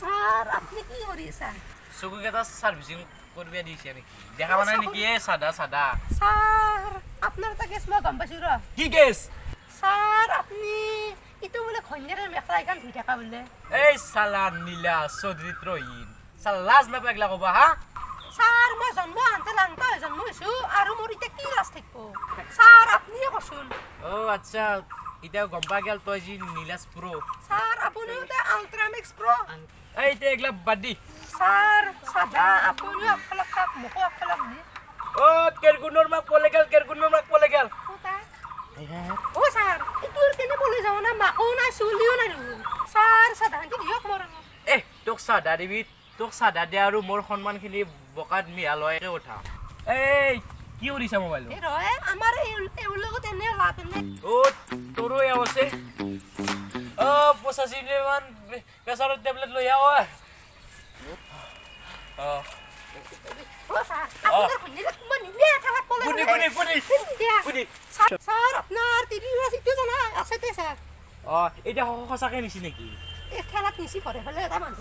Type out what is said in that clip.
Sir আপনি কি কৰেছেন? চকুকেইটা সাৰ্ভিচিং কৰিব দিছে নেকি? দেখা মানে নেকি এই চাদা চাদা স্যার আপনার তা কেস মই গম পাইছো র। কি কেছ? স্যার আপনি ইটো বলে খঞ্জারের মেখলা এখান ধুই থাকা বলে। এই চালা নীলা চৰিত্ৰহীন চালা লাজ নাপায় এইগিলা ক'বা হা? স্যাৰ মই জন্ম আনতে লাংটা হৈ জন্ম হৈছো আৰু মোৰ এতিয়া কি লাজ থাকিব? স্যার আপনিয়ে কচোন। অ' আচ্ছা এতিয়া গম পাই গেল তই যি নীলাজ প্ৰ'। স্যাৰ আপুনিও তে আল্ট্ৰামেক্স প্ৰ'। এই এতিয়া এইগিলা বাদ দি। স্যাৰ সাদা আপুনিও একফালে কাক মোকো একফালে দি। অ' কেৰকুনৰ মাক পলে গেল কেৰকুনৰ মাক পলে গেল। ও স্যাৰ ইটোৰ কেনে বলে যাও না মাকো নাই চুলিও নাই দেখোন। স্যাৰ সাদা কি দিয়ক মোৰ। তোক চাদা দিবি তোক চাদা দিয়া আৰু মোৰ সন্মানখিনি বকাত মিহালয়কে উঠা। এই কি কৰিছা মোবাইলটো? এই ৰয় আমাৰ এই লগত এনে লাভ এনে। অ' তোৰো এওঁ আছে। অ' 85 মান প্ৰেছাৰৰ টেবলেট লৈ আহ। অ' ও স্যার আপনার খুনিলে কোন নিলে থাকা বলে। কুনি স্যার আপনার টিভি আছে জানা আছে তে স্যার। অ' এতিয়া সঁচাকে নিছি নেকি? এই খেলাত নিছি ঘরে ফেলে এটা মানুহ